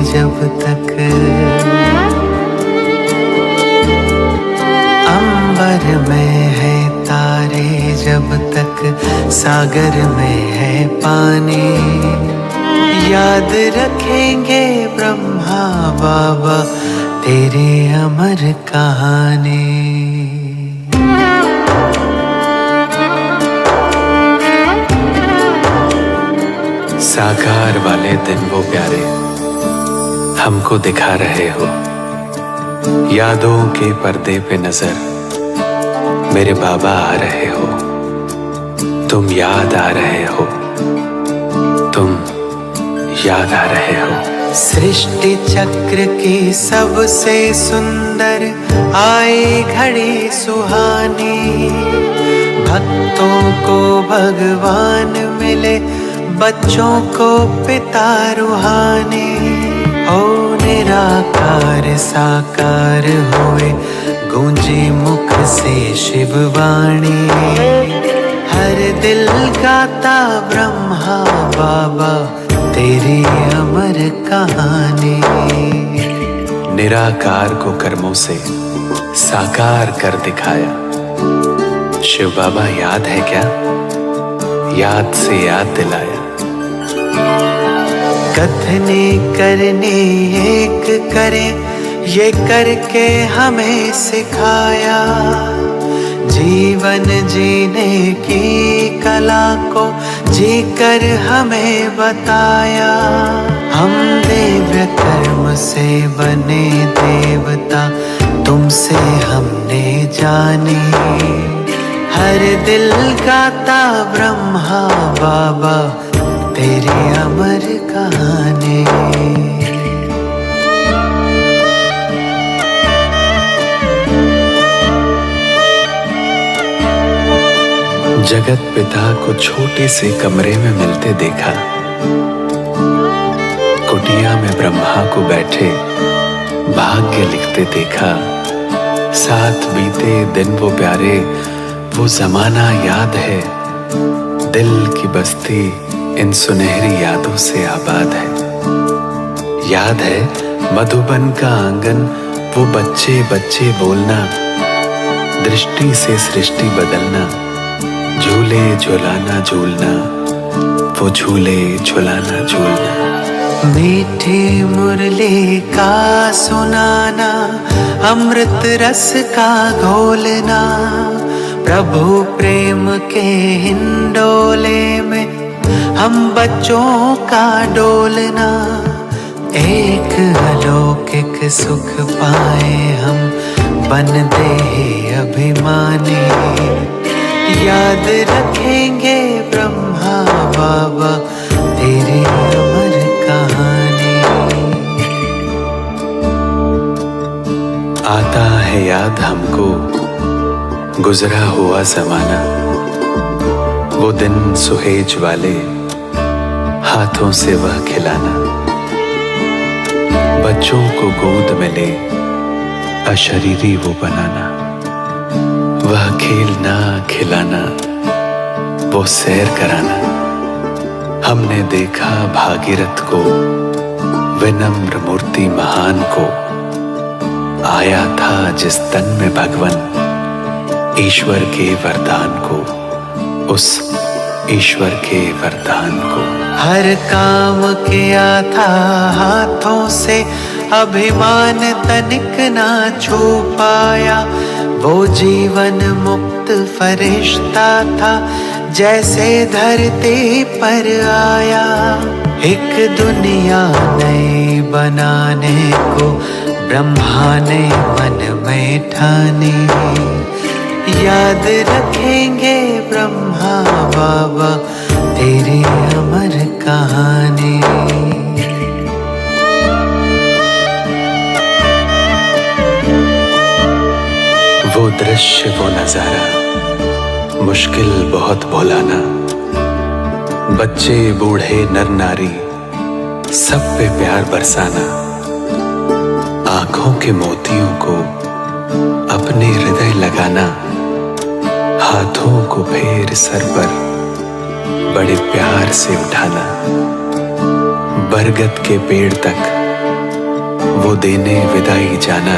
जब तक अंबर में है तारे, जब तक सागर में है पानी, याद रखेंगे ब्रह्मा बाबा तेरी अमर कहानी। साकार वाले दिन वो प्यारे हमको दिखा रहे हो, यादों के पर्दे पे नजर मेरे बाबा आ रहे हो। तुम याद आ रहे हो, तुम याद आ रहे हो। सृष्टि चक्र की सबसे सुंदर आई घड़ी सुहानी, भक्तों को भगवान मिले, बच्चों को पिता रूहानी। ओ निराकार साकार होए, गूंजी मुख से शिववाणी, हर दिल गाता ब्रह्मा बाबा तेरी अमर कहानी। निराकार को कर्मों से साकार कर दिखाया, शिव बाबा याद है क्या? याद से याद दिलाया। कथने करने एक करे, ये करके हमें सिखाया, जीवन जीने की कला को जीकर हमें बताया। हम दिव्य कर्म से बने देवता, तुमसे हमने जानी, हर दिल गाता ब्रह्मा बाबा तेरी अमर कहानी। जगत पिता को छोटे से कमरे में मिलते देखा, कुटिया में ब्रह्मा को बैठे भाग्य लिखते देखा। साथ बीते दिन वो प्यारे, वो जमाना याद है, दिल की बस्ती इन सुनहरी यादों से आबाद है। याद है मधुबन का आंगन, वो बच्चे बच्चे बोलना, दृष्टि से सृष्टि बदलना, झूले झुलाना झूलना, वो झूले झुलाना झूलना। मीठी मुरली का सुनाना, अमृत रस का घोलना, प्रभु प्रेम के हिंडोले में हम बच्चों का डोलना। एक अलौकिक सुख पाए हम, बनते ही अभिमानी, याद रखेंगे ब्रह्मा बाबा तेरी अमर कहानी। आता है याद हमको गुजरा हुआ जमाना, वो दिन सुहेज वाले हाथों से वह खिलाना, बच्चों को गोद में ले अशरीरी वो बनाना, वह खेलना खिलाना, वो सैर कराना। हमने देखा भागीरथ को, विनम्र मूर्ति महान को, आया था जिस तन में भगवन, ईश्वर के वरदान को, उस ईश्वर के वरदान को। हर काम किया था हाथों से, अभिमान तनिक ना छू पाया, वो जीवन मुक्त फरिश्ता था, जैसे धरती पर आया। एक दुनिया नई बनाने को ब्रह्मा ने मन में ठानी, याद रखेंगे ब्रह्मा बाबा तेरी अमर कहानी। वो दृश्य वो नजारा मुश्किल बहुत भुलाना, बच्चे बूढ़े नर नारी सब पे प्यार बरसाना, आंखों के मोतियों को अपने हृदय लगाना, हाथों को फेर सर पर बड़े प्यार से उठाना, बरगद के पेड़ तक वो देने विदाई जाना,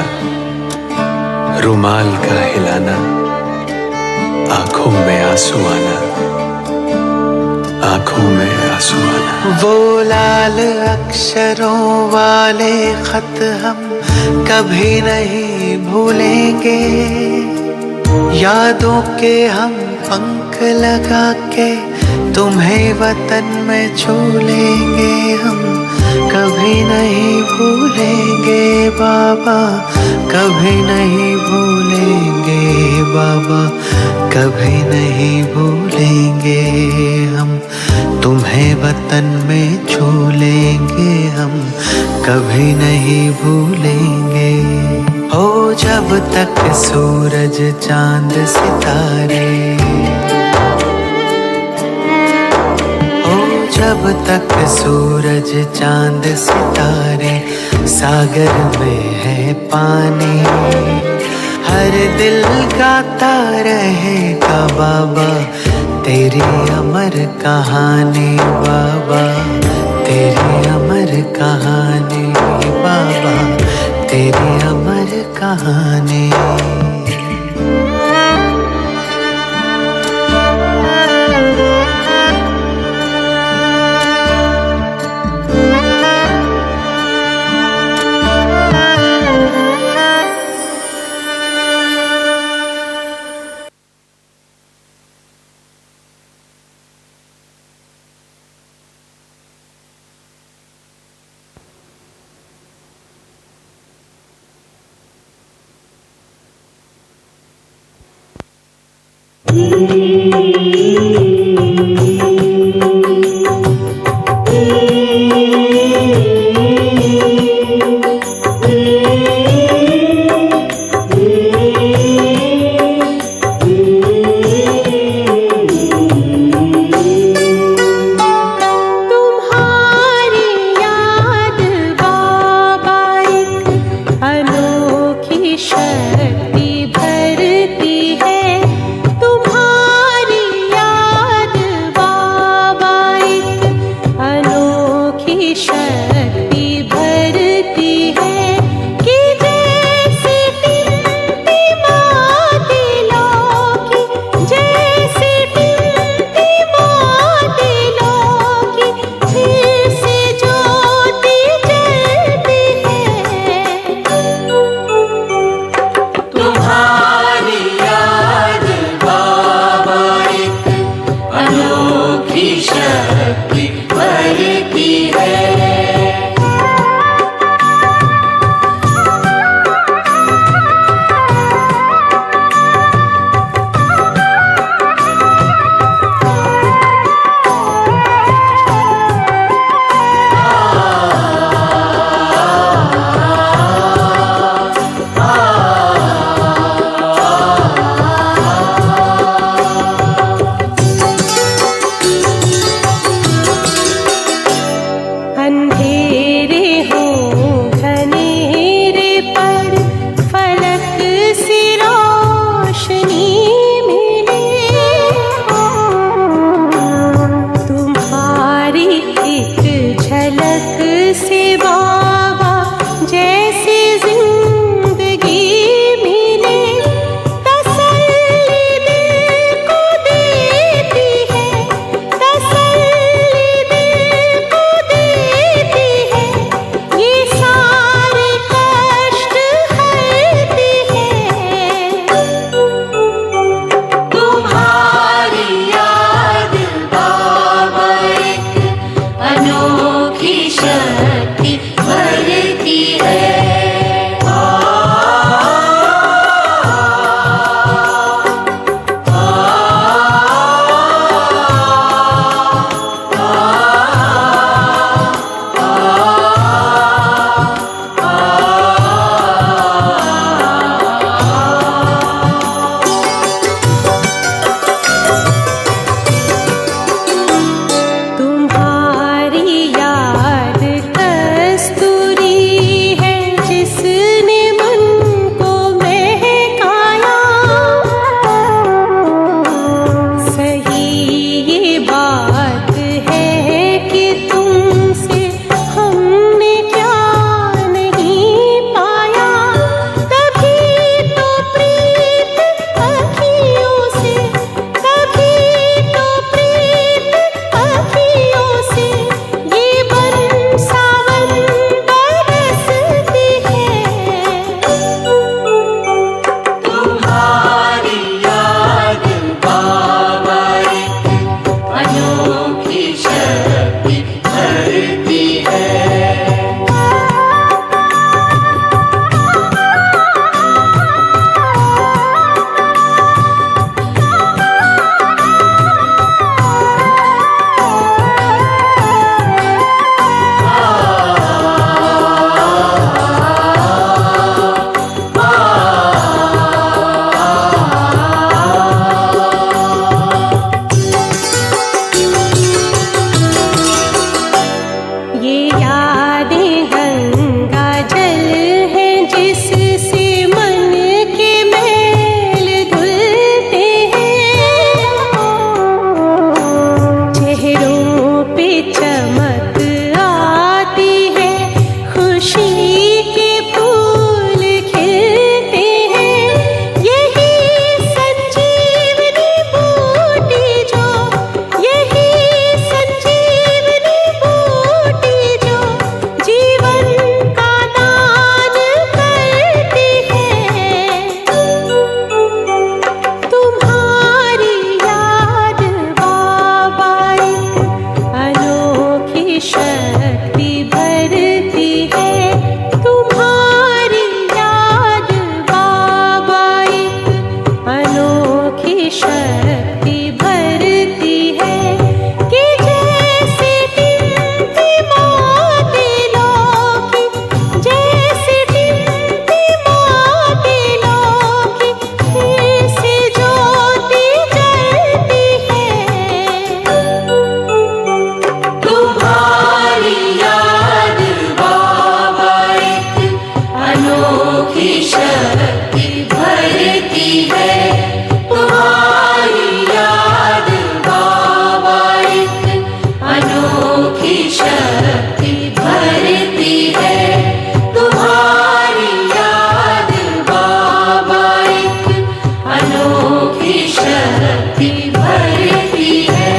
रुमाल का हिलाना, आंखों में आंसू आना, आंखों में आंसू आना। वो लाल अक्षरों वाले खत हम कभी नहीं भूलेंगे, यादों के हम पंख लगा के तुम्हें वतन में छू लेंगे हम। कभी नहीं भूलेंगे बाबा, कभी नहीं भूलेंगे बाबा, कभी नहीं भूलेंगे हम। तुम्हें वतन में छू लेंगे हम, कभी नहीं भूलेंगे। हो जब तक सूरज चांद सितारे, जब तक सूरज चांद सितारे सागर में है पानी, हर दिल गाता रहेगा बाबा तेरी अमर कहानी। बाबा तेरी अमर कहानी, बाबा तेरी अमर कहानी। शक्ति भरती है। चमक आती है, खुशी के फूल खिलते हैं। यही संजीवनी बूटी जो, यही संजीवनी बूटी जो जीवन का दान करती है। तुम्हारी याद बाबा एक अनोखी शक्ति भरती है। तुम्हारी याद बाबा एक अनोखी शक्ति भरती है कि जैसे टिमटिमाते लोकी, जैसे टिमटिमाते लोकी फिर से ज्योति जलती है। तुम्हारी याद बाबा एक अनोखी शक्ति भरती है। तुम्हारी याद बाबा एक अनोखी शक्ति भरती है। तुम्हारी याद बाबा एक अनोखी शक्ति भरती है।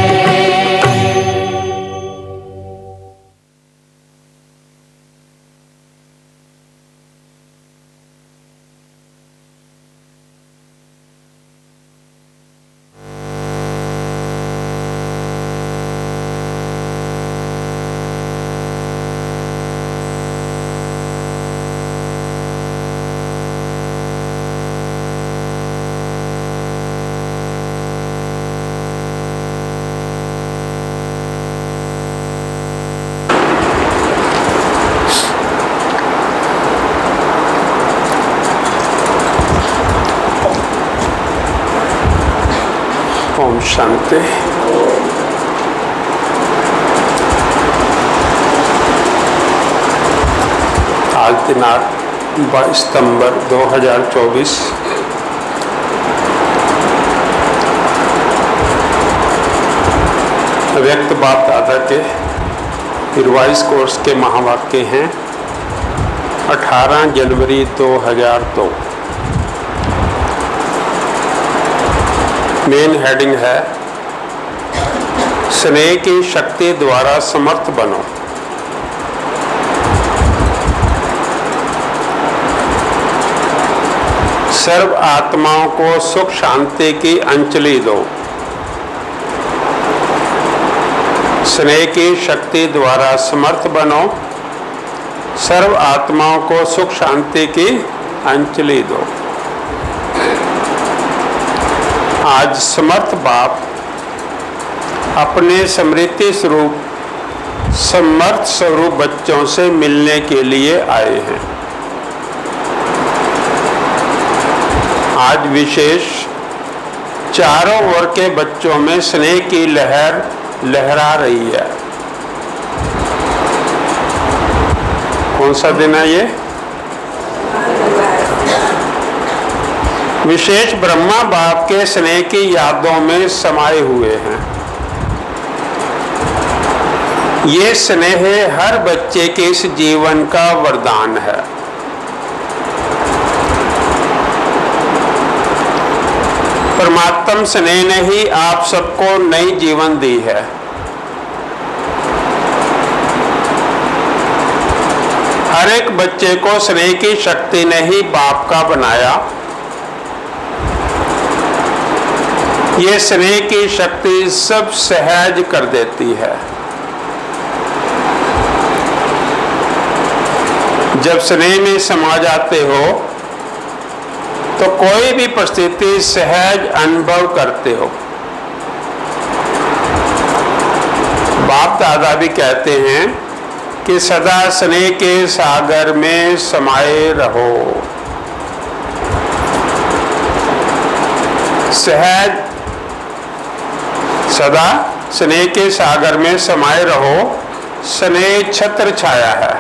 ओम शांति। आज दिनांक 22 सितंबर 2024। व्यक्त बाप दादा के रिवाइज कोर्स के महावाक्य हैं 18 जनवरी 2002। मेन हेडिंग है स्नेह की शक्ति द्वारा समर्थ बनो। सर्व आत्माओं को सुख शांति की अंजलि दो। स्नेह की शक्ति द्वारा समर्थ बनो, सर्व आत्माओं को सुख शांति की अंजलि दो। आज समर्थ बाप अपने स्मृति स्वरूप समर्थ स्वरूप बच्चों से मिलने के लिए आए हैं। आज विशेष चारों ओर के बच्चों में स्नेह की लहर लहरा रही है। कौन सा दिन है ये? विशेष ब्रह्मा बाप के स्नेह की यादों में समाये हुए हैं। ये स्नेह हर बच्चे के इस जीवन का वरदान है। परमात्मा स्नेह ने ही आप सबको नई जीवन दी है। हर एक बच्चे को स्नेह की शक्ति ने ही बाप का बनाया। ये स्नेह की शक्ति सब सहज कर देती है। जब स्नेह में समा जाते हो तो कोई भी परिस्थिति सहज अनुभव करते हो। बाप दादा भी कहते हैं कि सदा स्नेह के सागर में समाये रहो। सहज सदा स्नेह के सागर में समाये रहो। स्नेह छत्र छाया है।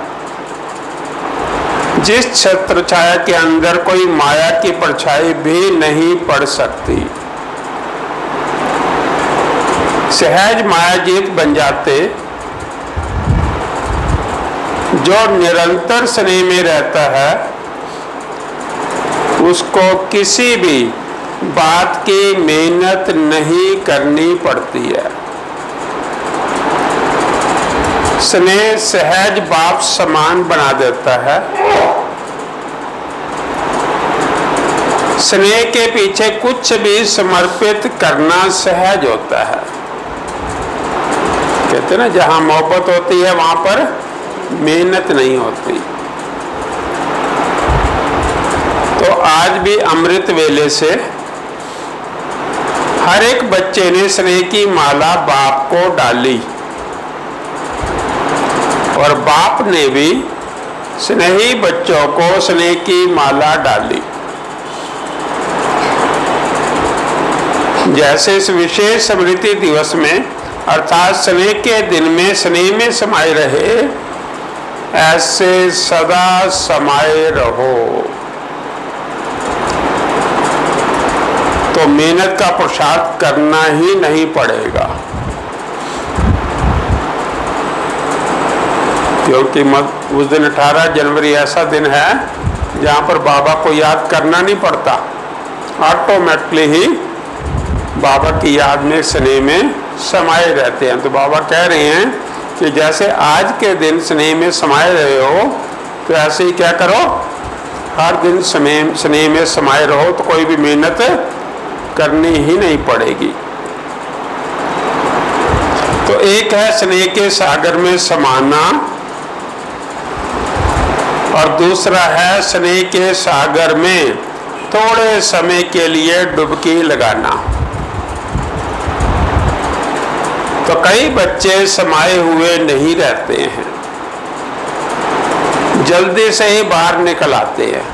जिस छत्र छाया के अंदर कोई माया की परछाई भी नहीं पड़ सकती। सहज मायाजीत बन जाते जो निरंतर स्नेह में रहता है उसको किसी भी बात की मेहनत नहीं करनी पड़ती है। स्नेह सहज बाप समान बना देता है। स्नेह के पीछे कुछ भी समर्पित करना सहज होता है। कहते हैं ना, जहां मोहब्बत होती है वहां पर मेहनत नहीं होती। तो आज भी अमृत वेले से हर एक बच्चे ने स्नेह की माला बाप को डाली और बाप ने भी स्नेही बच्चों को स्नेह की माला डाली। जैसे इस विशेष स्मृति दिवस में अर्थात स्नेह के दिन में स्नेह में समाये रहे, ऐसे सदा समाये रहो। तो मेहनत का पुरुषार्थ करना ही नहीं पड़ेगा, क्योंकि उस दिन 18 जनवरी ऐसा दिन है जहां पर बाबा को याद करना नहीं पड़ता, ऑटोमेटिकली ही बाबा की याद में स्नेह में समाये रहते हैं। तो बाबा कह रहे हैं कि जैसे आज के दिन स्नेह में समाये रहे हो, तो ऐसे ही क्या करो, हर दिन स्नेह में समाये रहो, तो कोई भी मेहनत करनी ही नहीं पड़ेगी। तो एक है स्नेह के सागर में समाना और दूसरा है स्नेह के सागर में थोड़े समय के लिए डुबकी लगाना। तो कई बच्चे समाये हुए नहीं रहते हैं, जल्दी से ही बाहर निकल आते हैं,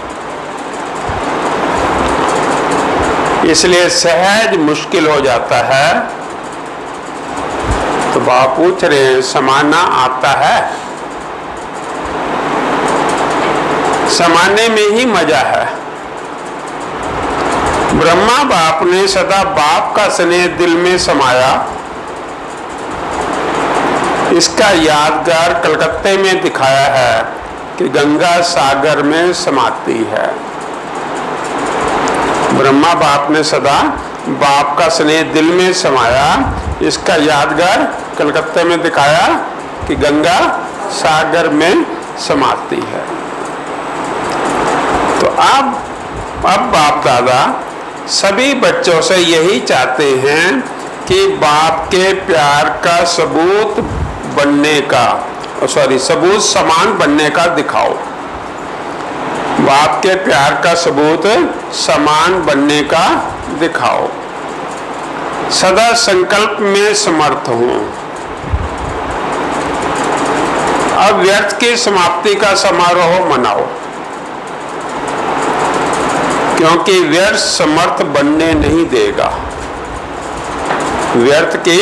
इसलिए सहज मुश्किल हो जाता है। तो बाप पूछ रहे हैं, समाना आता है? समाने में ही मजा है। ब्रह्मा बाप ने सदा बाप का स्नेह दिल में समाया। इसका यादगार कलकत्ते में दिखाया है कि गंगा सागर में समाती है। ब्रह्मा बाप ने सदा बाप का स्नेह दिल में समाया। इसका यादगार कलकत्ते में दिखाया कि गंगा सागर में समाती है। तो अब बाप दादा सभी बच्चों से यही चाहते हैं कि बाप के प्यार का सबूत सबूत समान बनने का दिखाओ। बाप के प्यार का सबूत समान बनने का दिखाओ। सदा संकल्प में समर्थ हूं। अब व्यर्थ की समाप्ति का समारोह मनाओ, क्योंकि व्यर्थ समर्थ बनने नहीं देगा। व्यर्थ की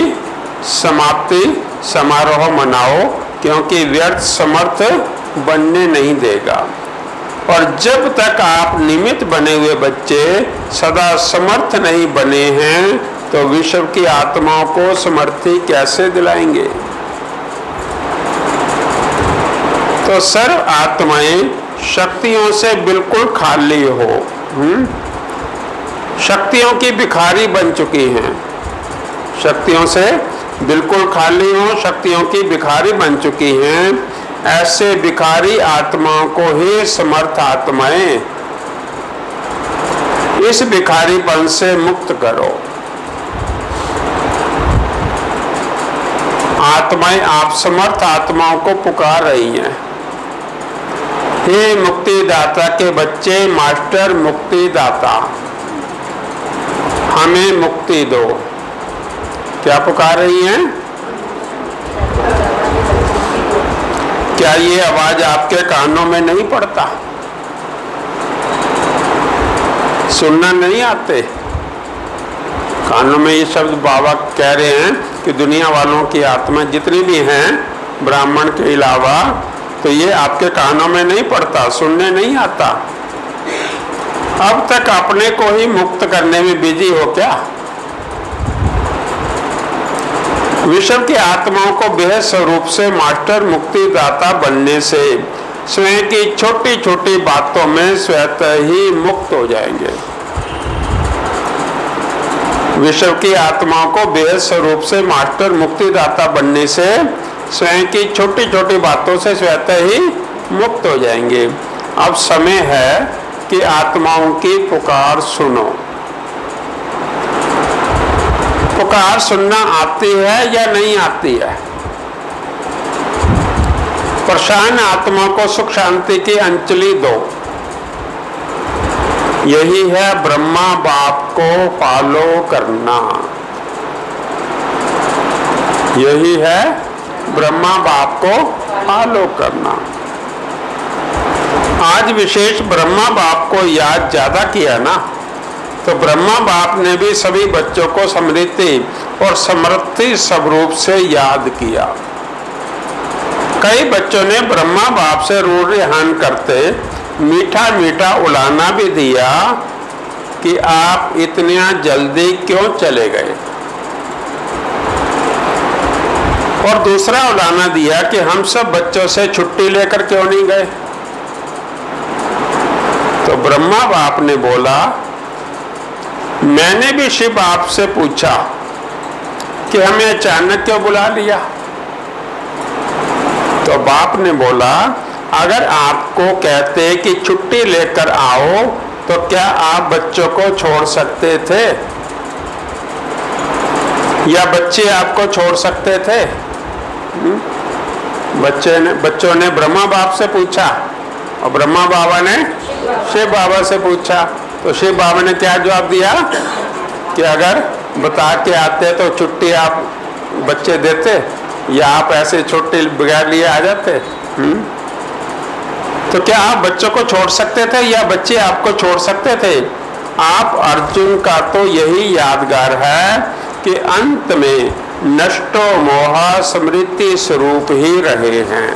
समाप्ति समारोह मनाओ, क्योंकि व्यर्थ समर्थ बनने नहीं देगा। और जब तक आप निमित्त बने हुए बच्चे सदा समर्थ नहीं बने हैं, तो विश्व की आत्माओं को समर्थी कैसे दिलाएंगे? तो सर्व आत्माएं शक्तियों से बिल्कुल खाली हो, शक्तियों की भिखारी बन चुकी हैं। शक्तियों से बिल्कुल खाली हो, शक्तियों की भिखारी बन चुकी हैं। ऐसे भिखारी आत्माओं को ही समर्थ आत्माएं इस भिखारीपन से मुक्त करो। आत्माएं आप समर्थ आत्माओं को पुकार रही हैं, हे मुक्तिदाता के बच्चे, मास्टर मुक्तिदाता, हमें मुक्ति दो। क्या पुकार रही हैं? क्या ये आवाज आपके कानों में नहीं पड़ता? सुनना नहीं आते? कानों में ये शब्द बाबा कह रहे हैं कि दुनिया वालों की आत्मा जितनी भी हैं ब्राह्मण के अलावा, तो ये आपके कानों में नहीं पड़ता, सुनने नहीं आता। अब तक अपने को ही मुक्त करने में बिजी हो क्या? विश्व की आत्माओं को बेहद स्वरूप से मास्टर मुक्तिदाता बनने से स्वयं की छोटी छोटी बातों में स्वतः ही मुक्त हो जाएंगे। विश्व की आत्माओं को बेहद स्वरूप से मास्टर मुक्तिदाता बनने से स्वयं की छोटी छोटी बातों से स्वतः ही मुक्त हो जाएंगे। अब समय है कि आत्माओं की पुकार सुनो। पुकार सुनना आती है या नहीं आती है? परेशान आत्मा को सुख शांति की अंजलि दो। यही है ब्रह्मा बाप को फॉलो करना। यही है ब्रह्मा बाप को फॉलो करना। आज विशेष ब्रह्मा बाप को याद ज्यादा किया ना, तो ब्रह्मा बाप ने भी सभी बच्चों को स्मृति और समृद्धि स्वरूप से याद किया। कई बच्चों ने ब्रह्मा बाप से रूढ़िहान करते मीठा मीठा उलाना भी दिया कि आप इतना जल्दी क्यों चले गए, और दूसरा उलाना दिया कि हम सब बच्चों से छुट्टी लेकर क्यों नहीं गए। तो ब्रह्मा बाप ने बोला, मैंने भी शिव बाप से पूछा कि हमें अचानक क्यों बुला लिया। तो बाप ने बोला, अगर आपको कहते कि छुट्टी लेकर आओ तो क्या आप बच्चों को छोड़ सकते थे, या बच्चे आपको छोड़ सकते थे? बच्चों ने ब्रह्मा बाप से पूछा और ब्रह्मा बाबा ने शिव बाबा से पूछा। तो शिव बाबा ने क्या जवाब दिया कि अगर बता के आते तो छुट्टी आप बच्चे देते, या आप ऐसे छुट्टी बगैर लिए आ जाते? तो क्या आप बच्चों को छोड़ सकते थे या बच्चे आपको छोड़ सकते थे? आप अर्जुन का तो यही यादगार है कि अंत में नष्टो मोह स्मृति स्वरूप ही रहे हैं।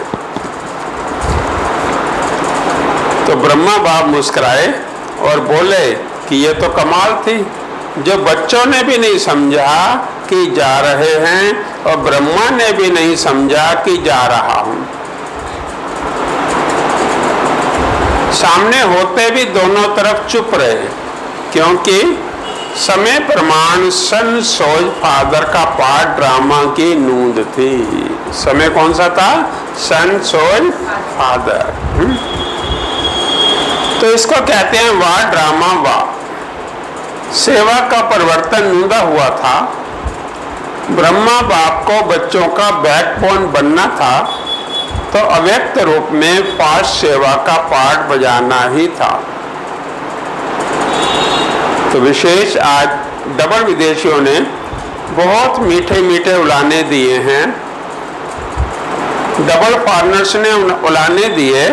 तो ब्रह्मा बाप मुस्कुराए और बोले कि ये तो कमाल थी, जो बच्चों ने भी नहीं समझा कि जा रहे हैं और ब्रह्मा ने भी नहीं समझा कि जा रहा हूं। सामने होते भी दोनों तरफ चुप रहे, क्योंकि समय प्रमाण सन सोज फादर का पार्ट ड्रामा की नूंद थी। समय कौन सा था? सन सोज फादर। तो इसको कहते हैं वाह ड्रामा वाह। सेवा का परिवर्तन नूंदा हुआ था। ब्रह्मा बाप को बच्चों का बैकबोन बनना था, तो अव्यक्त रूप में फास्ट सेवा का पार्ट बजाना ही था। तो विशेष आज डबल विदेशियों ने बहुत मीठे मीठे उलाने दिए हैं। डबल फॉरनर्स ने उलाने दिए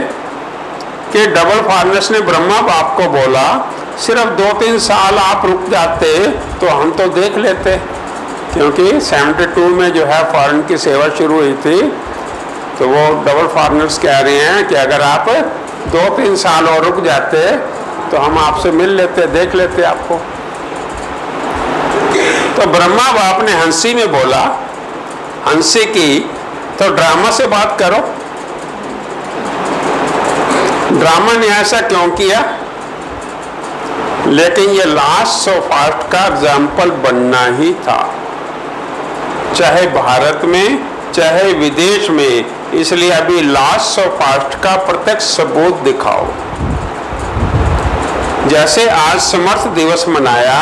कि डबल फॉरनर्स ने ब्रह्मा बाप को बोला, सिर्फ 2-3 साल आप रुक जाते तो हम तो देख लेते, क्योंकि 72 में जो है फॉरेन की सेवा शुरू हुई थी। तो वो डबल फॉरनर्स कह रहे हैं कि अगर आप 2-3 साल और रुक जाते तो हम आपसे मिल लेते, देख लेते आपको। तो ब्रह्मा बाप ने हंसी में बोला, हंसी की तो ड्रामा से बात करो। ड्रामा ने ऐसा क्यों किया? लेकिन ये लास्ट सो फास्ट का एग्जाम्पल बनना ही था, चाहे भारत में चाहे विदेश में। इसलिए अभी लास्ट सो फास्ट का प्रत्यक्ष सबूत दिखाओ। जैसे आज समर्थ दिवस मनाया,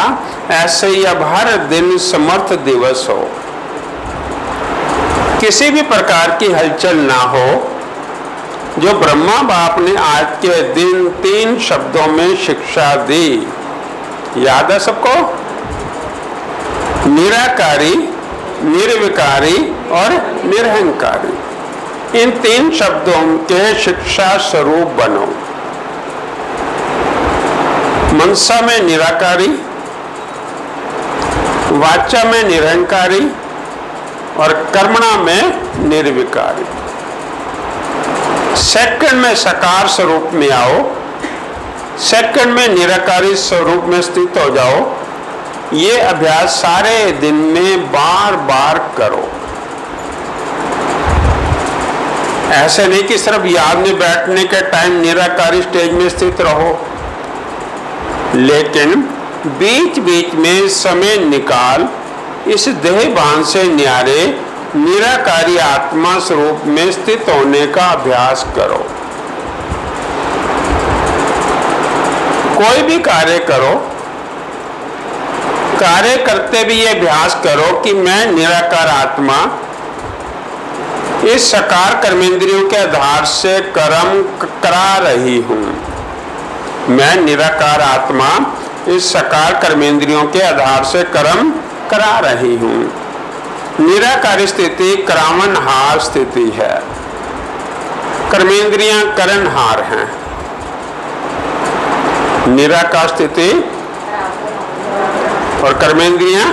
ऐसे ही अब हर दिन समर्थ दिवस हो। किसी भी प्रकार की हलचल ना हो। जो ब्रह्मा बाप ने आज के दिन 3 शब्दों में शिक्षा दी, याद है सबको? निराकारी, निर्विकारी और निरहंकारी। इन 3 शब्दों के शिक्षा स्वरूप बनो। मनसा में निराकारी, वाचा में निरहंकारी और कर्मणा में निर्विकारी। सेकंड में साकार स्वरूप में आओ, सेकंड में निराकारी स्वरूप में स्थित हो जाओ। ये अभ्यास सारे दिन में बार बार करो। ऐसे नहीं कि सिर्फ याद में बैठने के टाइम निराकारी स्टेज में स्थित रहो, लेकिन बीच बीच में समय निकाल इस देहभान से न्यारे निराकारी आत्मा स्वरूप में स्थित होने का अभ्यास करो। कोई भी कार्य करो, कार्य करते भी ये अभ्यास करो कि मैं निराकार आत्मा इस साकार कर्मेंद्रियों के आधार से कर्म करा रही हूं। मैं निराकार आत्मा इस साकार कर्मेंद्रियों के आधार से कर्म करा रही हूं। निराकार स्थिति करावनहार स्थिति है, कर्मेंद्रियां करणहार हैं। निराकार स्थिति और कर्मेंद्रियां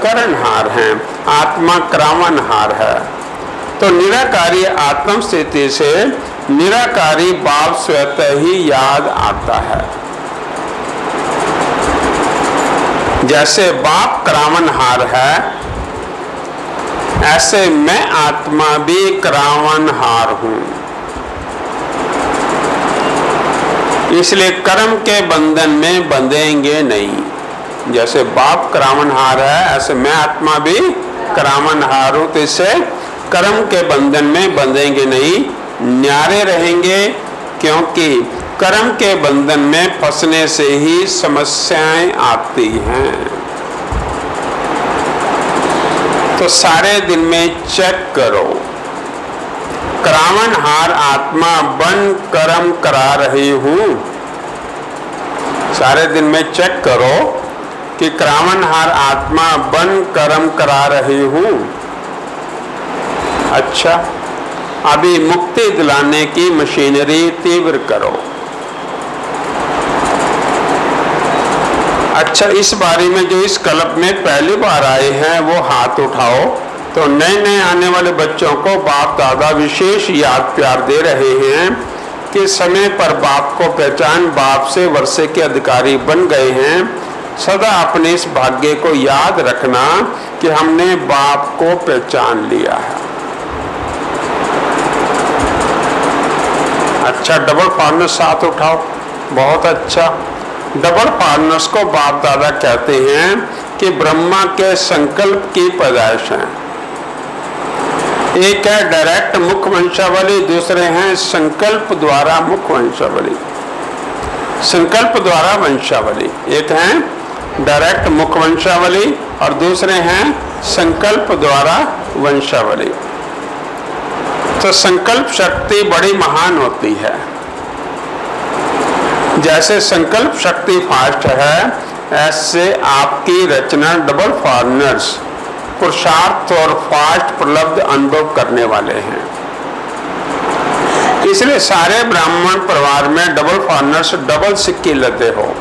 करणहार हैं, आत्मा करावनहार है। तो निराकारी आत्म स्थिति से निराकारी भाव स्वतः ही याद आता है। जैसे बाप करावनहार है, ऐसे मैं आत्मा भी करावनहार हूं। इसलिए कर्म के बंधन में बंधेंगे नहीं। जैसे बाप करावनहार है, ऐसे मैं आत्मा भी करावनहार हूं। तो इससे कर्म के बंधन में बंधेंगे नहीं, न्यारे रहेंगे, क्योंकि कर्म के बंधन में फंसने से ही समस्याएं आती हैं। तो सारे दिन में चेक करो, करावनहार आत्मा बन कर्म करा रही हूं। सारे दिन में चेक करो कि करावनहार आत्मा बन कर्म करा रही हूं। अच्छा, अभी मुक्ति दिलाने की मशीनरी तीव्र करो। अच्छा, इस बारे में जो इस क्लब में पहली बार आए हैं वो हाथ उठाओ। तो नए नए आने वाले बच्चों को बाप दादा विशेष याद प्यार दे रहे हैं कि समय पर बाप को पहचान, बाप से वर्षे के अधिकारी बन गए हैं। सदा अपने इस भाग्य को याद रखना कि हमने बाप को पहचान लिया है। अच्छा, डबल फार्नस साथ उठाओ। बहुत अच्छा। डबल फार्नस को बाप दादा कहते हैं कि ब्रह्मा के संकल्प की पैदाइश है। एक है डायरेक्ट मुख्य वंशावली, दूसरे हैं संकल्प द्वारा मुख्य वंशावली। संकल्प द्वारा वंशावली, एक है डायरेक्ट मुख्य वंशावली और दूसरे हैं संकल्प द्वारा वंशावली। तो संकल्प शक्ति बड़ी महान होती है। जैसे संकल्प शक्ति फास्ट है, ऐसे आपकी रचना डबल फॉरनर्स पुरुषार्थ और फास्ट प्रलब्ध अनुभव करने वाले हैं। इसलिए सारे ब्राह्मण परिवार में डबल फॉरनर्स डबल सिक्के लदे हो।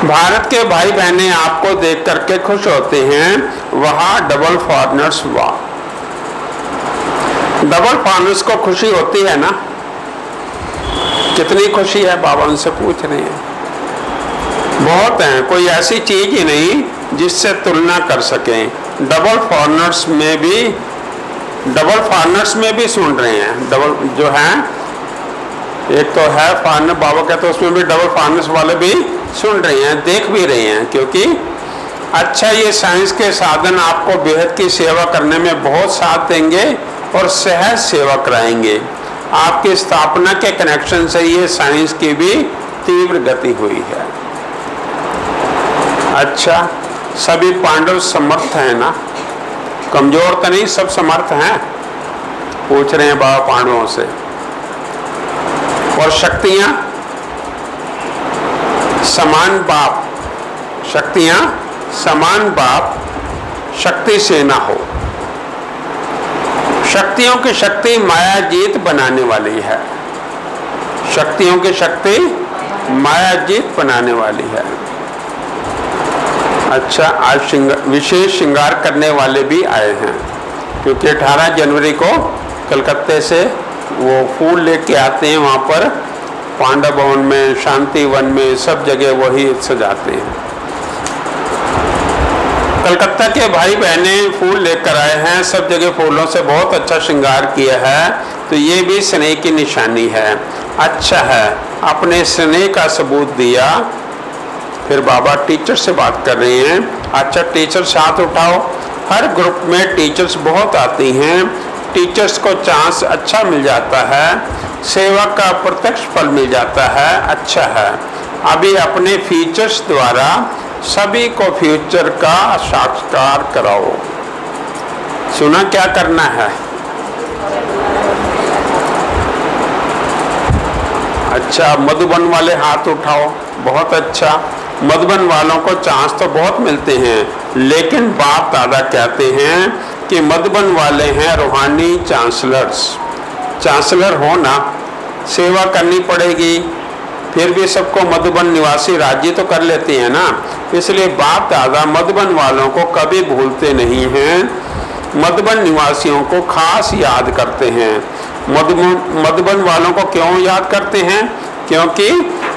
भारत के भाई बहनें आपको देख करके खुश होते हैं, वहां डबल फॉरनर्स हुआ। डबल फॉरनर्स को खुशी होती है ना? कितनी खुशी है? बाबा उनसे पूछ रहे हैं। बहुत है, कोई ऐसी चीज ही नहीं जिससे तुलना कर सकें। डबल फॉरनर्स में भी सुन रहे हैं। डबल जो है, एक तो है फॉरनर बाबा कहते हैं, उसमें भी डबल फॉरनर्स वाले भी सुन रहे हैं, देख भी रहे हैं। क्योंकि अच्छा, ये साइंस के साधन आपको बेहद की सेवा करने में बहुत साथ देंगे और सहज सेवा कराएंगे। आपकी स्थापना के कनेक्शन से ये साइंस की भी तीव्र गति हुई है। अच्छा, सभी पांडव समर्थ हैं ना? कमजोर तो नहीं, सब समर्थ हैं? पूछ रहे हैं बाबा पांडवों से। और शक्तियां समान बाप, शक्तियां समान बाप, शक्ति सेना हो। शक्तियों की शक्ति माया जीत बनाने वाली है। शक्तियों की शक्ति माया जीत बनाने वाली है। अच्छा, आज विशेष श्रृंगार करने वाले भी आए हैं, क्योंकि 18 जनवरी को कलकत्ते से वो फूल लेके आते हैं। वहाँ पर पांडव भवन में, शांति वन में, सब जगह वही सजाते हैं। कलकत्ता के भाई बहने फूल लेकर आए हैं, सब जगह फूलों से बहुत अच्छा श्रृंगार किया है, तो ये भी स्नेह की निशानी है। अच्छा है, अपने स्नेह का सबूत दिया। फिर बाबा टीचर से बात कर रहे हैं। अच्छा टीचर साथ उठाओ। हर ग्रुप में टीचर्स बहुत आती हैं, टीचर्स को चांस अच्छा मिल जाता है, सेवा का प्रत्यक्ष फल मिल जाता है। अच्छा है, अभी अपने फीचर्स द्वारा सभी को फ्यूचर का साक्षात्कार कराओ। सुना क्या करना है? अच्छा, मधुबन वाले हाथ उठाओ। बहुत अच्छा, मधुबन वालों को चांस तो बहुत मिलते हैं, लेकिन बाप दादा कहते हैं कि मधुबन वाले हैं रूहानी चांसलर्स। चांसलर हो ना, सेवा करनी पड़ेगी, फिर भी सबको मधुबन निवासी राज्य तो कर लेते हैं ना। इसलिए बाप दादा मधुबन वालों को कभी भूलते नहीं हैं, मधुबन निवासियों को खास याद करते हैं। मधुबन वालों को क्यों याद करते हैं? क्योंकि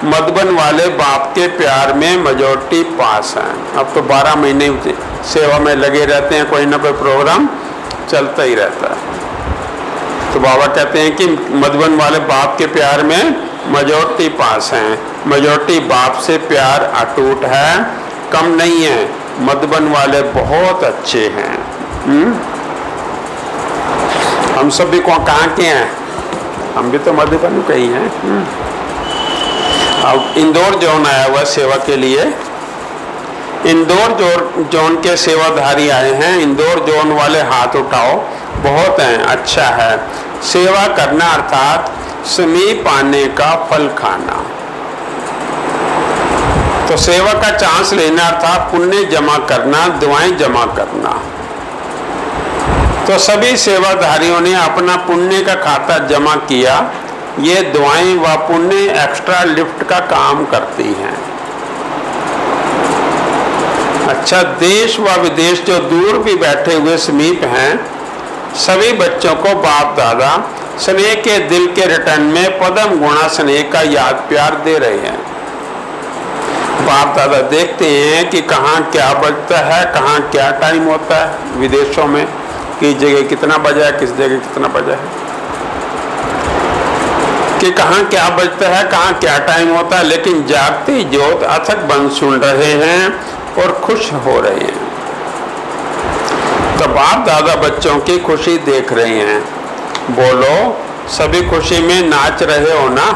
मधुबन वाले बाप के प्यार में मेजॉरिटी पास हैं। अब तो 12 महीने सेवा में लगे रहते हैं, कोई ना कोई प्रोग्राम चलता ही रहता है। तो बाबा कहते हैं कि मधुबन वाले बाप के प्यार में मेजॉरिटी पास हैं। मेजॉरिटी बाप से प्यार अटूट है, कम नहीं है। मधुबन वाले बहुत अच्छे हैं। हम सब भी कहाँ के हैं? हम भी तो मधुबन के ही हैं। अब इंदौर जोन आया हुआ सेवा के लिए। इंदौर जोन के सेवाधारी आए हैं। इंदौर जोन वाले हाथ उठाओ। बहुत हैं। अच्छा है, सेवा करना अर्थात समीप आने का फल खाना। तो सेवा का चांस लेना अर्थात पुण्य जमा करना, दुआएं जमा करना। तो सभी सेवाधारियों ने अपना पुण्य का खाता जमा किया। ये दुआएं व पुण्य एक्स्ट्रा लिफ्ट का काम करती हैं। अच्छा, देश व विदेश जो दूर भी बैठे हुए समीप हैं, सभी बच्चों को बाप दादा स्नेह के दिल के रिटर्न में पदम गुणा स्नेह का याद प्यार दे रहे हैं। बाप दादा देखते हैं कि कहाँ क्या बजता है, कहाँ क्या टाइम होता है। विदेशों में किस जगह कितना बजा है, किस जगह कितना बजा है, कि कहाँ क्या बजता है, कहाँ क्या टाइम होता है। लेकिन जागती ज्योत अथक बंद सुन रहे हैं और खुश हो रहे हैं। तो बाप दादा बच्चों की खुशी देख रहे हैं। बोलो, सभी खुशी में नाच रहे हो ना?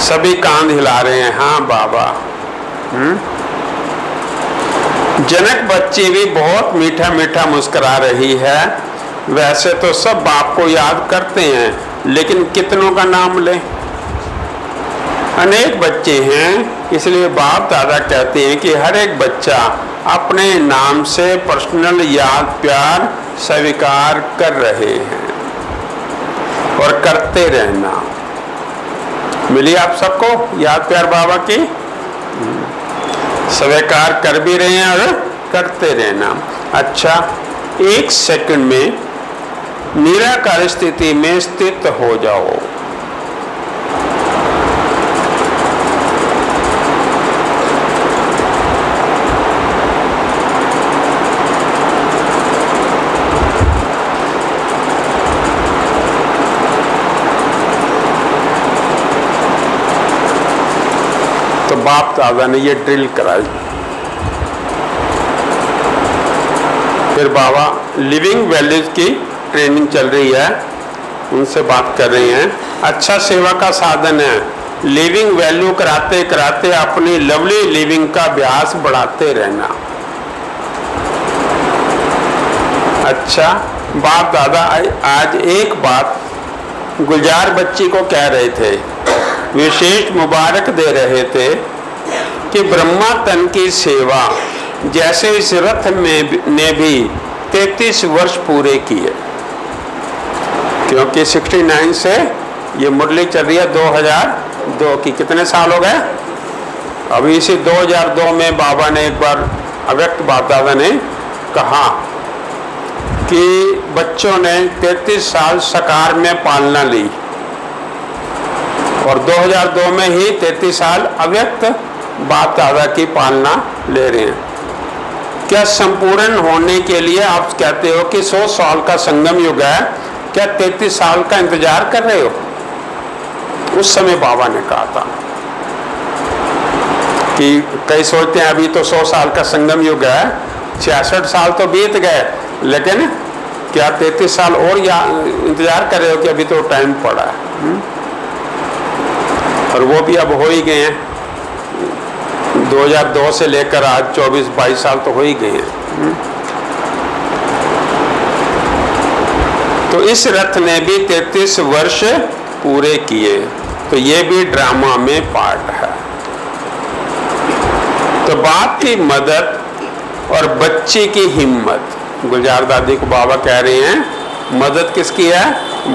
सभी कांध हिला रहे हैं। हाँ बाबा। जनक बच्ची भी बहुत मीठा मीठा मुस्कुरा रही है। वैसे तो सब बाप को याद करते हैं, लेकिन कितनों का नाम लें? अनेक बच्चे हैं, इसलिए बाप दादा कहते हैं कि हर एक बच्चा अपने नाम से पर्सनल याद प्यार स्वीकार कर रहे हैं और करते रहना। मिली आप सबको याद प्यार बाबा की? स्वीकार कर भी रहे हैं और करते रहना। अच्छा, 1 सेकंड में निराकार स्थिति में स्थित हो जाओ। तो बाप दादा ने ये ड्रिल कराई। फिर बाबा लिविंग वैल्यूज की ट्रेनिंग चल रही है, उनसे बात कर रहे हैं। अच्छा सेवा का साधन है। लिविंग वैल्यू कराते कराते अपनी लवली लिविंग का अभ्यास बढ़ाते रहना। अच्छा, बाप दादा आज एक बात गुलजार बच्ची को कह रहे थे, विशेष मुबारक दे रहे थे कि ब्रह्मा तन की सेवा जैसे इस रथ में ने भी 33 वर्ष पूरे किए। क्योंकि 69 से ये मुरली चल रही है 2002 की। कितने साल हो गए? अभी इसी 2002 में बाबा ने एक बार अव्यक्त बाप दादा ने कहा कि बच्चों ने 33 साल साकार में पालना ली और 2002 में ही 33 साल अव्यक्त बाप दादा की पालना ले रहे हैं। क्या संपूर्ण होने के लिए आप कहते हो कि 100 साल का संगम युग है, क्या 33 साल का इंतजार कर रहे हो? उस समय बाबा ने कहा था कि कई सोचते हैं अभी तो 100 साल का संगम युग है, 66 साल तो बीत गए, लेकिन क्या 33 साल और इंतजार कर रहे हो कि अभी तो टाइम पड़ा है? और वो भी अब हो ही गए हैं। 2002 से लेकर आज 24-22 साल तो हो ही गए हैं। तो इस रथ ने भी 33 वर्ष पूरे किए, तो ये भी ड्रामा में पार्ट है। तो बाप की मदद और बच्चे की हिम्मत, गुलजार दादी को बाबा कह रहे हैं मदद किसकी है?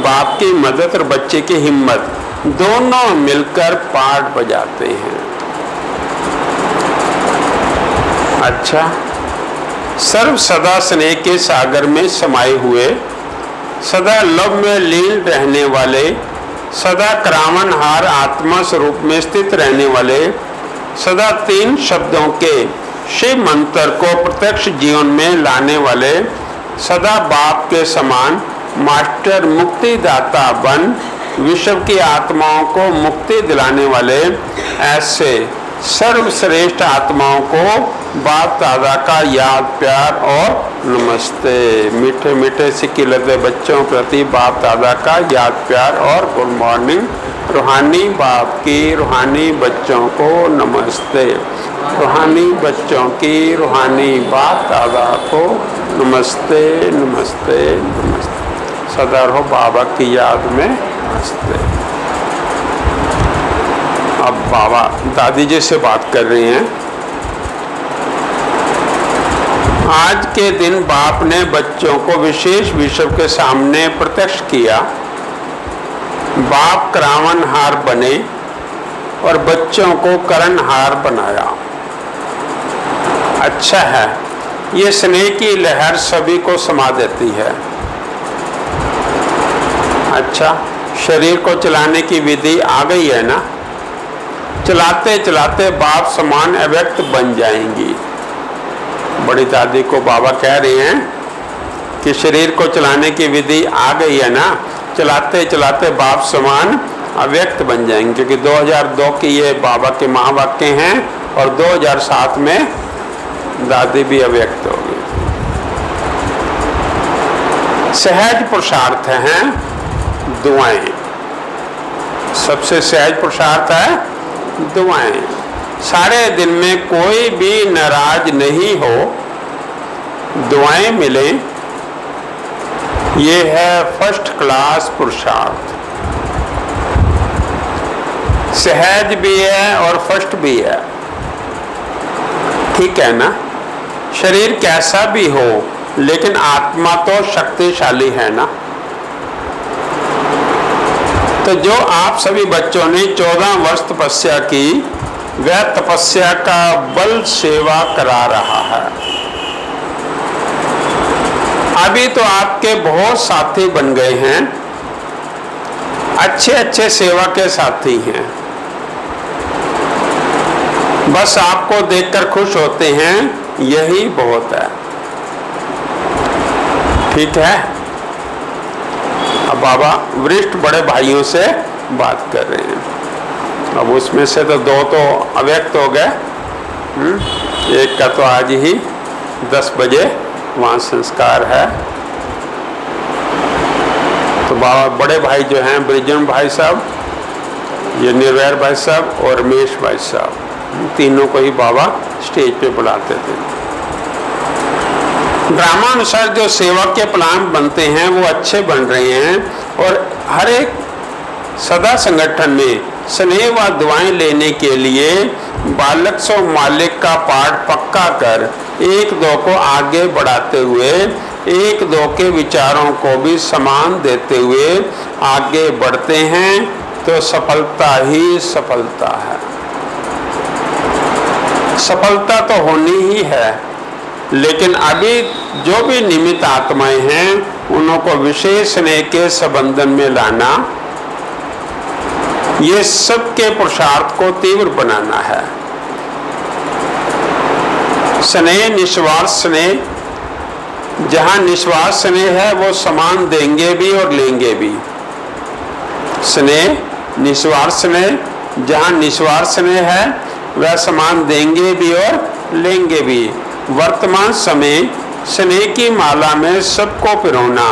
बाप की मदद और बच्चे की हिम्मत दोनों मिलकर पार्ट बजाते हैं। अच्छा, सर्व सदा स्नेह के सागर में समाये हुए, सदा लव में लीन रहने वाले, सदा करावनहार आत्मा स्वरूप में स्थित रहने वाले, सदा 3 शब्दों के शिव मंत्र को प्रत्यक्ष जीवन में लाने वाले, सदा बाप के समान मास्टर मुक्तिदाता बन विश्व की आत्माओं को मुक्ति दिलाने वाले, ऐसे सर्वश्रेष्ठ आत्माओं को बाप दादा का याद प्यार और नमस्ते। मीठे मीठे सिक्के लदे बच्चों प्रति बाप दादा का याद प्यार और गुड मॉर्निंग। रूहानी बाप की रूहानी बच्चों को नमस्ते। रूहानी बच्चों की रूहानी बाप दादा को नमस्ते नमस्ते नमस्ते। सदा रहो बाबा की याद में नमस्ते। अब बाबा दादी जी से बात कर रहे हैं। आज के दिन बाप ने बच्चों को विशेष विश्व के सामने प्रत्यक्ष किया। बाप करावनहार बने और बच्चों को करणहार बनाया। अच्छा है, ये स्नेह की लहर सभी को समा देती है। अच्छा, शरीर को चलाने की विधि आ गई है ना? चलाते चलाते बाप समान अव्यक्त बन जाएंगी। बड़ी दादी को बाबा कह रहे हैं कि शरीर को चलाने की विधि आ गई है ना, चलाते चलाते बाप समान अव्यक्त बन जाएंगे। क्योंकि 2002 की ये बाबा के महावाक्य हैं और 2007 में दादी भी अव्यक्त हो गई। सहज पुरुषार्थ हैं दुआएं। सबसे सहज पुरुषार्थ है दुआएं। सारे दिन में कोई भी नाराज नहीं हो, दुआएं मिले, ये है फर्स्ट क्लास पुरुषार्थ। सहज भी है और फर्स्ट भी है। ठीक है ना? शरीर कैसा भी हो लेकिन आत्मा तो शक्तिशाली है ना। तो जो आप सभी बच्चों ने 14 वर्ष तपस्या की, वह तपस्या का बल सेवा करा रहा है। अभी तो आपके बहुत साथी बन गए हैं, अच्छे अच्छे सेवा के साथी हैं। बस आपको देखकर खुश होते हैं, यही बहुत है। ठीक है? अब बाबा वरिष्ठ बड़े भाइयों से बात कर रहे हैं। अब उसमें से तो 2 तो अव्यक्त हो गए। एक का तो आज ही 10 बजे वहाँ संस्कार है। तो बाबा बड़े भाई जो हैं ब्रिजन भाई साहब, ये निर्वैर भाई साहब और रमेश भाई साहब, तीनों को ही बाबा स्टेज पे बुलाते थे। ड्रामा अनुसार जो सेवा के प्लान बनते हैं वो अच्छे बन रहे हैं और हर एक सदा संगठन में स्नेह व दुआएं लेने के लिए बालक सो मालिक का पाठ पक्का कर 1-2 को आगे बढ़ाते हुए 1-2 के विचारों को भी सम्मान देते हुए आगे बढ़ते हैं तो सफलता ही सफलता है। सफलता तो होनी ही है, लेकिन अभी जो भी निमित्त आत्माएं हैं उन्हों को विशेष स्नेह के संबंधन में लाना, ये सबके पुरुषार्थ को तीव्र बनाना है। स्नेह निस्वार्थ स्नेह, जहां निस्वार्थ स्नेह है वो समान देंगे भी और लेंगे भी। स्नेह निस्वार्थ स्नेह, जहां निस्वार्थ स्नेह है वह समान देंगे भी और लेंगे भी। वर्तमान समय स्नेह की माला में सबको पिरोना,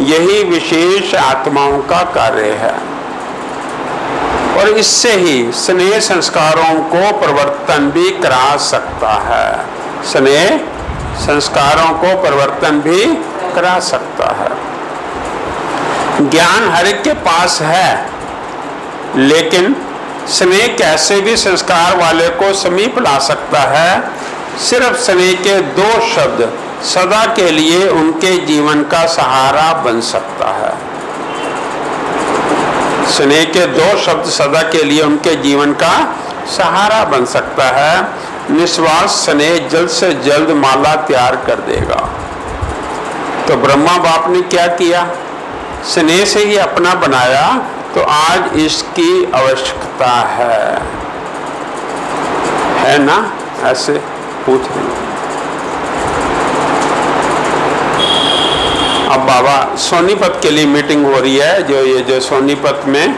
यही विशेष आत्माओं का कार्य है। और इससे ही स्नेह संस्कारों को परिवर्तन भी करा सकता है। स्नेह संस्कारों को परिवर्तन भी करा सकता है। ज्ञान हर एक के पास है, लेकिन स्नेह कैसे भी संस्कार वाले को समीप ला सकता है। सिर्फ स्नेह के 2 शब्द सदा के लिए उनके जीवन का सहारा बन सकता है। स्नेह के 2 शब्द सदा के लिए उनके जीवन का सहारा बन सकता है। निस्वार्थ स्नेह जल्द से जल्द माला तैयार कर देगा। तो ब्रह्मा बाप ने क्या किया? स्नेह से ही अपना बनाया, तो आज इसकी आवश्यकता है ना? ऐसे पूछ रहे हैं। अब बाबा सोनीपत के लिए मीटिंग हो रही है। जो सोनीपत में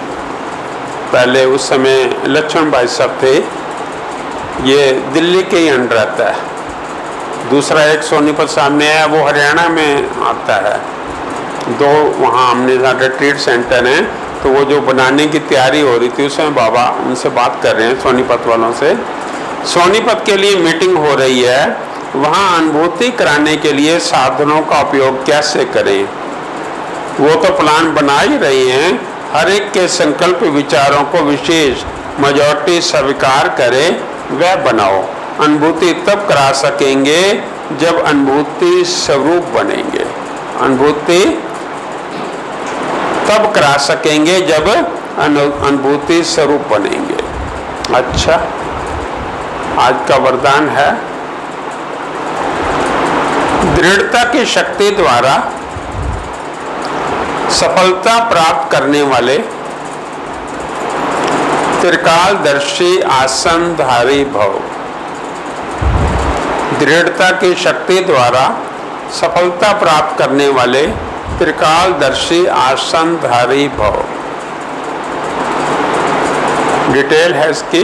पहले उस समय लक्ष्मण भाई साहब थे, ये दिल्ली के ही अंडर आता है। दूसरा एक सोनीपत सामने है, वो हरियाणा में आता है। 2 वहाँ हमने रिट्रीट सेंटर हैं, तो वो जो बनाने की तैयारी हो रही थी उसमें बाबा उनसे बात कर रहे हैं, सोनीपत वालों से। सोनीपत के लिए मीटिंग हो रही है, वहाँ अनुभूति कराने के लिए साधनों का उपयोग कैसे करें, वो तो प्लान बना ही रही हैं। हर एक के संकल्प विचारों को विशेष मेजॉरिटी स्वीकार करे, वह बनाओ। अनुभूति तब करा सकेंगे जब अनुभूति स्वरूप बनेंगे। अनुभूति तब करा सकेंगे जब अनुभूति स्वरूप बनेंगे। अच्छा, आज का वरदान है, दृढ़ता की शक्ति द्वारा सफलता प्राप्त करने वाले त्रिकालदर्शी आसनधारी भव। दृढ़ता की शक्ति द्वारा सफलता प्राप्त करने वाले त्रिकालदर्शी आसनधारी भव। डिटेल है इसकी।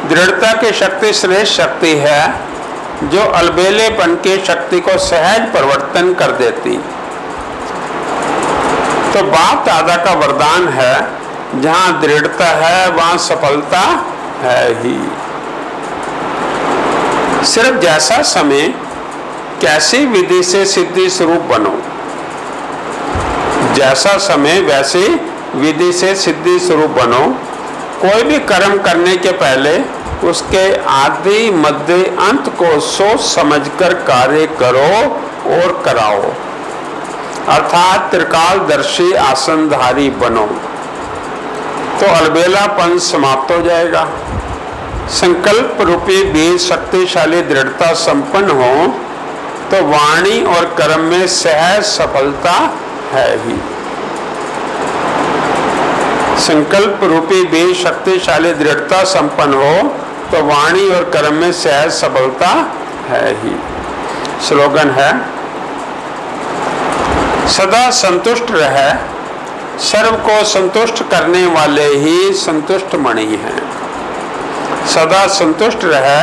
दृढ़ता की शक्ति श्रेष्ठ शक्ति है, जो अलबेलेपन की शक्ति को सहज परिवर्तन कर देती। तो बाप दादा का वरदान है, जहां दृढ़ता है वहां सफलता है ही। सिर्फ जैसा समय कैसी विधि से सिद्धि स्वरूप बनो, जैसा समय वैसी विधि से सिद्धि स्वरूप बनो। कोई भी कर्म करने के पहले उसके आदि मध्य अंत को सोच समझकर कार्य करो और कराओ, अर्थात त्रिकालदर्शी आसनधारी बनो, तो अलबेलापन समाप्त हो जाएगा। संकल्प रूपी बीज शक्तिशाली दृढ़ता संपन्न हो, तो वाणी और कर्म में सहज सफलता है ही। संकल्प रूपी बीज शक्तिशाली दृढ़ता संपन्न हो, तो वाणी और कर्म में सहज सफलता है ही। स्लोगन है, सदा संतुष्ट रहे, सर्व को संतुष्ट करने वाले ही संतुष्ट मणि हैं। सदा संतुष्ट रहे,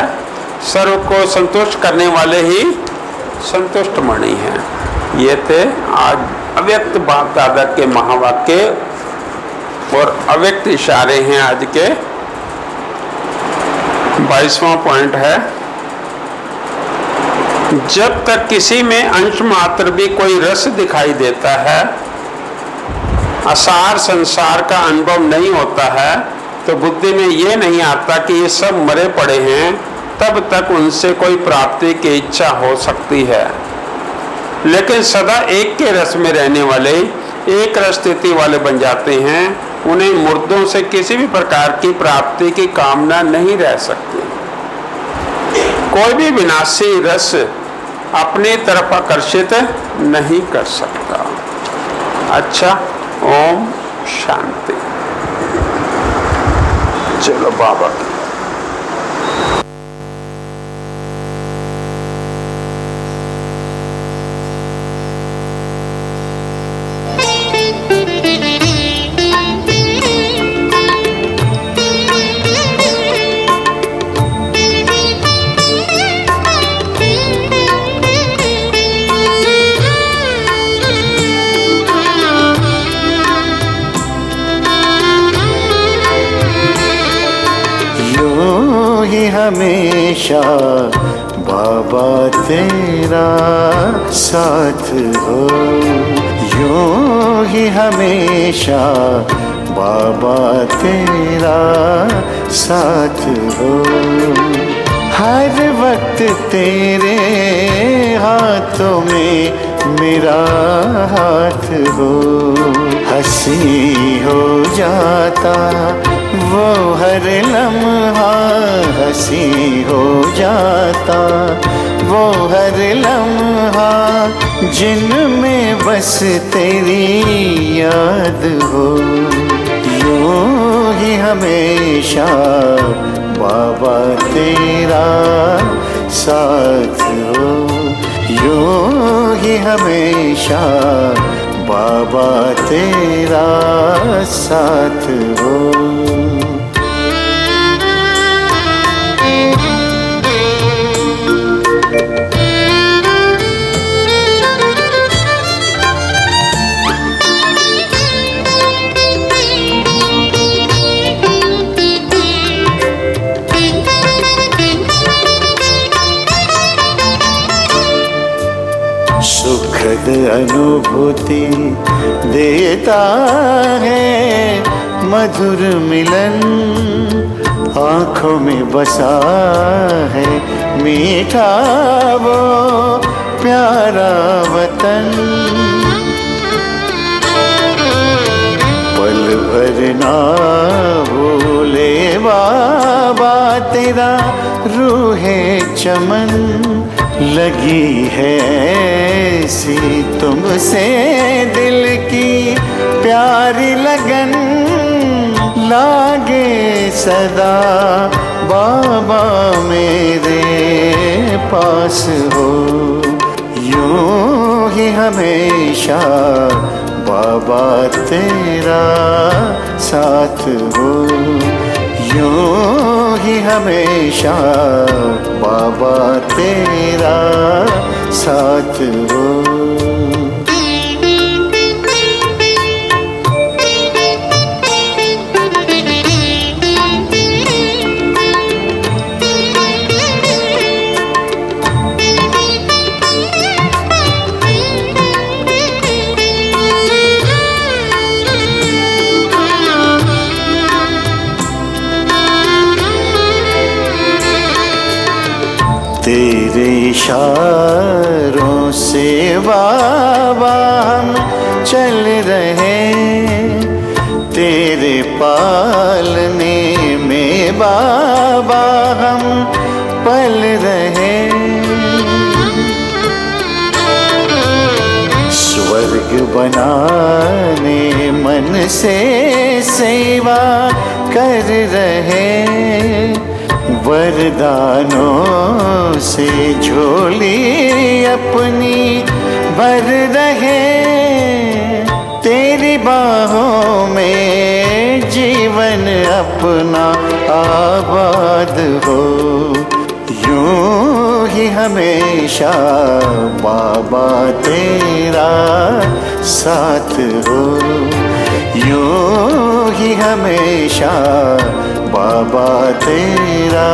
सर्व को संतुष्ट करने वाले ही संतुष्ट मणि हैं। ये थे आज अव्यक्त बाप दादा के महावाक्य और अव्यक्त इशारे हैं। आज के 22वां पॉइंट है, जब तक किसी में अंश मात्र भी कोई रस दिखाई देता है, असार संसार का अनुभव नहीं होता है, तो बुद्धि में ये नहीं आता कि ये सब मरे पड़े हैं, तब तक उनसे कोई प्राप्ति की इच्छा हो सकती है। लेकिन सदा एक के रस में रहने वाले एक रस स्थिति वाले बन जाते हैं, उन्हें मुर्दों से किसी भी प्रकार की प्राप्ति की कामना नहीं रह सकती। कोई भी विनाशी रस अपनी तरफ आकर्षित नहीं कर सकता। अच्छा, ओम शांति। चलो बाबा की हमेशा बाबा तेरा साथ हो, यूं ही हमेशा बाबा तेरा साथ हो। हर वक्त तेरे हाथों में मेरा हाथ हो, हंसी हो जाता वो हर लम्हा, हंसी हो जाता वो हर लम्हा, जिनमें बस तेरी याद हो, यूं ही हमेशा बाबा तेरा साथ हो, यूं ही हमेशा बाबा तेरा साथ हो। सुखद अनुभूति देता है मधुर मिलन, आँखों में बसा है मीठा वो प्यारा वतन। पल भर ना भूले बाबा तेरा रूहे चमन, लगी है ऐसी तुमसे दिल की प्यारी लगन, लागे सदा बाबा मेरे पास हो, यूं ही हमेशा बाबा तेरा साथ हो, यूं ही हमेशा बाबा तेरा साथ हो। तेरे इशारों से बाबा हम चल रहे, तेरे पालने में बाबा हम पल रहे। स्वर्ग बनाने मन से सेवा कर रहे, वरदानों से झोली अपनी भर रहे, तेरी बाहों में जीवन अपना आबाद हो, यूं ही हमेशा बाबा तेरा साथ हो, यूं ही हमेशा बाबा तेरा